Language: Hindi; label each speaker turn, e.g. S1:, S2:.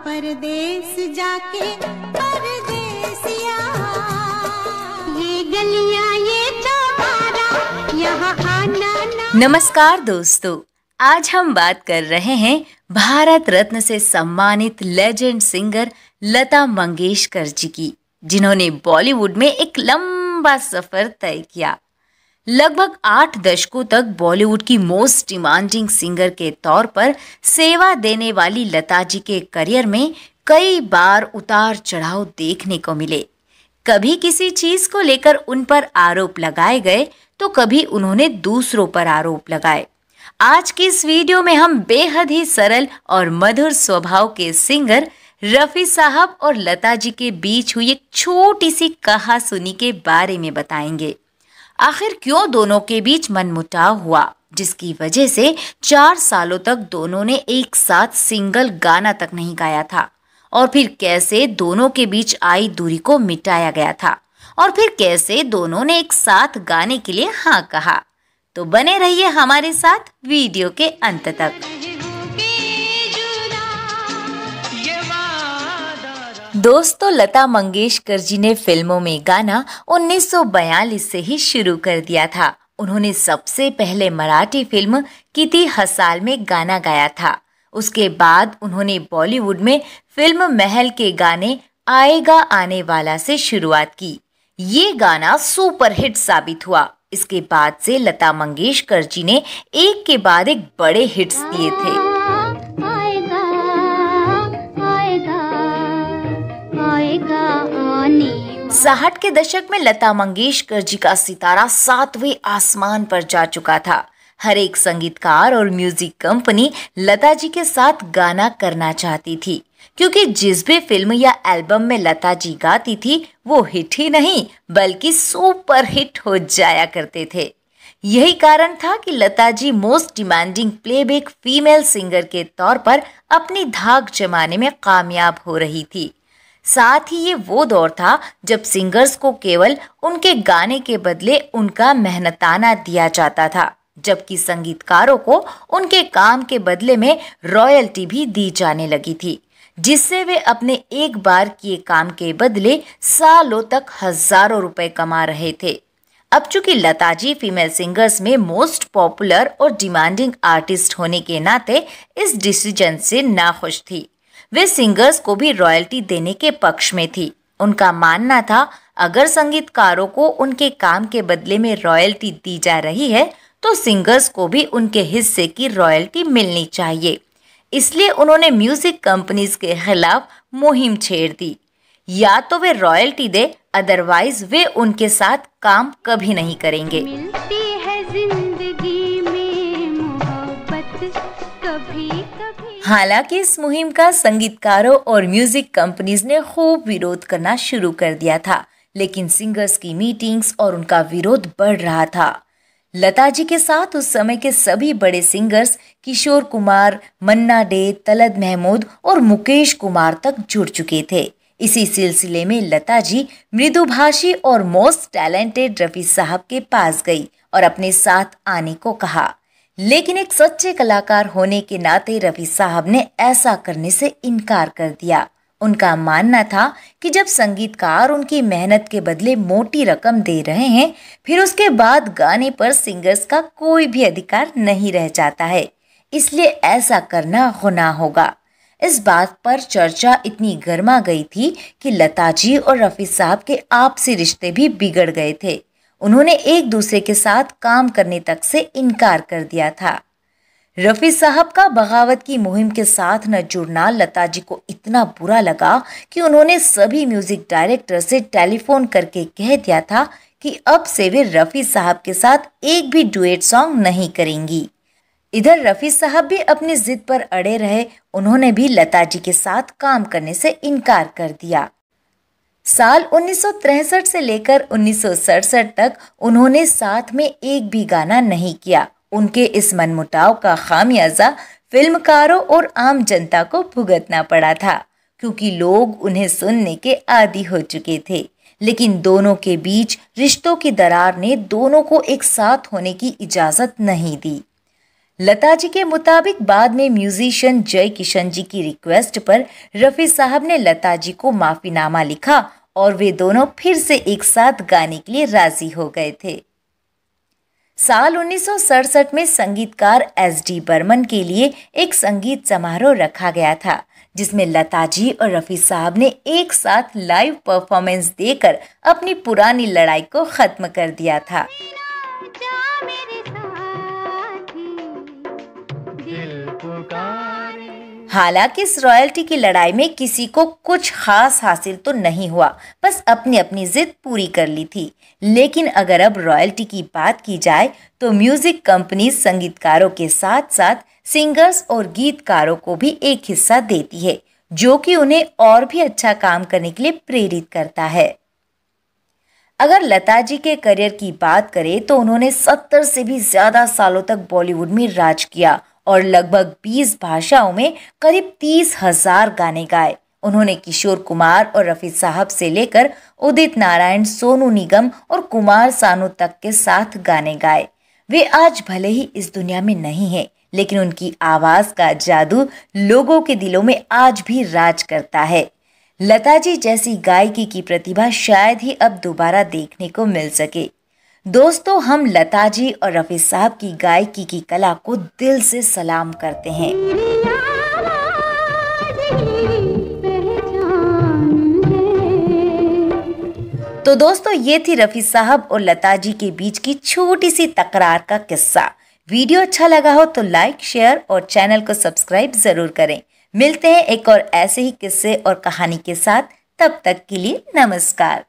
S1: परदेस जाके परदेसिया, ये गलियां ये चौबारा यहाँ आना ना।
S2: नमस्कार दोस्तों, आज हम बात कर रहे हैं भारत रत्न से सम्मानित लेजेंड सिंगर लता मंगेशकर जी की, जिन्होंने बॉलीवुड में एक लंबा सफर तय किया। लगभग 8 दशकों तक बॉलीवुड की मोस्ट डिमांडिंग सिंगर के तौर पर सेवा देने वाली लता जी के करियर में कई बार उतार चढ़ाव देखने को मिले। कभी किसी चीज को लेकर उन पर आरोप लगाए गए तो कभी उन्होंने दूसरों पर आरोप लगाए। आज की इस वीडियो में हम बेहद ही सरल और मधुर स्वभाव के सिंगर रफी साहब और लता जी के बीच हुई एक छोटी सी कहासुनी के बारे में बताएंगे। आखिर क्यों दोनों के बीच मनमुटाव हुआ, जिसकी वजह से 4 सालों तक दोनों ने एक साथ सिंगल गाना तक नहीं गाया था, और फिर कैसे दोनों के बीच आई दूरी को मिटाया गया था, और फिर कैसे दोनों ने एक साथ गाने के लिए हाँ कहा। तो बने रहिए हमारे साथ वीडियो के अंत तक। दोस्तों, लता मंगेशकर जी ने फिल्मों में गाना 1942 से ही शुरू कर दिया था। उन्होंने सबसे पहले मराठी फिल्म किती हसाल में गाना गाया था। उसके बाद उन्होंने बॉलीवुड में फिल्म महल के गाने आएगा आने वाला से शुरुआत की। ये गाना सुपरहिट साबित हुआ। इसके बाद से लता मंगेशकर जी ने एक के बाद एक बड़े हिट्स दिए थे। 60 के दशक में लता मंगेशकर जी का सितारा 7वें आसमान पर जा चुका था। हर एक संगीतकार और म्यूजिक कंपनी लता जी के साथ गाना करना चाहती थी, क्योंकि जिस भी फिल्म या एल्बम में लता जी गाती थी वो हिट ही नहीं बल्कि सुपर हिट हो जाया करते थे। यही कारण था कि Lata ji most demanding playback female singer के तौर पर अपनी धाक जमाने में कामयाब हो रही थी। साथ ही ये वो दौर था जब सिंगर्स को केवल उनके गाने के बदले उनका मेहनताना दिया जाता था, जबकि संगीतकारों को उनके काम के बदले में रॉयल्टी भी दी जाने लगी थी, जिससे वे अपने एक बार किए काम के बदले सालों तक हजारों रुपए कमा रहे थे। अब चूंकि लता जी फीमेल सिंगर्स में मोस्ट पॉपुलर और डिमांडिंग आर्टिस्ट होने के नाते इस डिसीजन से नाखुश थी। वे सिंगर्स को भी रॉयल्टी देने के पक्ष में थी। उनका मानना था अगर संगीतकारों को उनके काम के बदले में रॉयल्टी दी जा रही है तो सिंगर्स को भी उनके हिस्से की रॉयल्टी मिलनी चाहिए। इसलिए उन्होंने म्यूजिक कंपनीज के खिलाफ मुहिम छेड़ दी। या तो वे रॉयल्टी दे, अदरवाइज वे उनके साथ काम कभी नहीं करेंगे।
S1: मिलती है जिंदगी में मोहब्बत कभी कभी।
S2: हालांकि इस मुहिम का संगीतकारों और म्यूजिक कंपनीज ने खूब विरोध करना शुरू कर दिया था, लेकिन सिंगर्स की मीटिंग्स और उनका विरोध बढ़ रहा था। लता जी के साथ उस समय के सभी बड़े सिंगर्स किशोर कुमार, मन्ना डे, तलत महमूद और मुकेश कुमार तक जुड़ चुके थे। इसी सिलसिले में लता जी मृदुभाषी और मोस्ट टैलेंटेड रफी साहब के पास गई और अपने साथ आने को कहा, लेकिन एक सच्चे कलाकार होने के नाते रफी साहब ने ऐसा करने से इनकार कर दिया। उनका मानना था कि जब संगीतकार उनकी मेहनत के बदले मोटी रकम दे रहे हैं, फिर उसके बाद गाने पर सिंगर्स का कोई भी अधिकार नहीं रह जाता है, इसलिए ऐसा करना गुनाह होगा। इस बात पर चर्चा इतनी गर्मा गई थी कि लता जी और रफी साहब के आपसी रिश्ते भी बिगड़ गए थे। उन्होंने एक दूसरे के साथ काम करने तक से इनकार कर दिया था। रफी साहब का बगावत की मुहिम के साथ न जुड़ना लता जी को इतना बुरा लगा कि उन्होंने सभी म्यूजिक डायरेक्टर से टेलीफोन करके कह दिया था कि अब से वे रफी साहब के साथ एक भी डुएट सॉन्ग नहीं करेंगी। इधर रफी साहब भी अपनी जिद पर अड़े रहे। उन्होंने भी लता जी के साथ काम करने से इनकार कर दिया। साल 1963 से लेकर 1967 तक उन्होंने साथ में एक भी गाना नहीं किया। उनके इस मनमुटाव का खामियाजा फिल्मकारों और आम जनता को भुगतना पड़ा था, क्योंकि लोग उन्हें सुनने के आदी हो चुके थे। लेकिन दोनों के बीच रिश्तों की दरार ने दोनों को एक साथ होने की इजाजत नहीं दी। लता जी के मुताबिक बाद में म्यूजिशियन जय किशन जी की रिक्वेस्ट पर रफी साहब ने लता जी को माफीनामा लिखा और वे दोनों फिर से एक साथ गाने के लिए राजी हो गए थे। साल 1967 में संगीतकार एस.डी. बर्मन के लिए एक संगीत समारोह रखा गया था, जिसमें लता जी और रफी साहब ने एक साथ लाइव परफॉर्मेंस देकर अपनी पुरानी लड़ाई को खत्म कर दिया था। हालांकि इस रॉयल्टी की लड़ाई में किसी को कुछ खास हासिल तो नहीं हुआ, बस अपनी अपनी जिद पूरी कर ली थी। लेकिन अगर अब रॉयल्टी की बात की जाए तो म्यूजिक कंपनी संगीतकारों के साथ साथ सिंगर्स और गीतकारों को भी एक हिस्सा देती है, जो कि उन्हें और भी अच्छा काम करने के लिए प्रेरित करता है। अगर लता जी के करियर की बात करें तो उन्होंने 70 से भी ज्यादा सालों तक बॉलीवुड में राज किया और लगभग 20 भाषाओं में करीब 30,000 गाने गाए। उन्होंने किशोर कुमार और रफी साहब से लेकर उदित नारायण, सोनू निगम और कुमार सानू तक के साथ गाने गाए। वे आज भले ही इस दुनिया में नहीं है, लेकिन उनकी आवाज का जादू लोगों के दिलों में आज भी राज करता है। लता जी जैसी गायकी की प्रतिभा शायद ही अब दोबारा देखने को मिल सके। दोस्तों, हम लता जी और रफी साहब की गायकी की कला को दिल से सलाम करते हैं। तो दोस्तों, ये थी रफी साहब और लता जी के बीच की छोटी सी तकरार का किस्सा। वीडियो अच्छा लगा हो तो लाइक, शेयर और चैनल को सब्सक्राइब जरूर करें। मिलते हैं एक और ऐसे ही किस्से और कहानी के साथ। तब तक के लिए नमस्कार।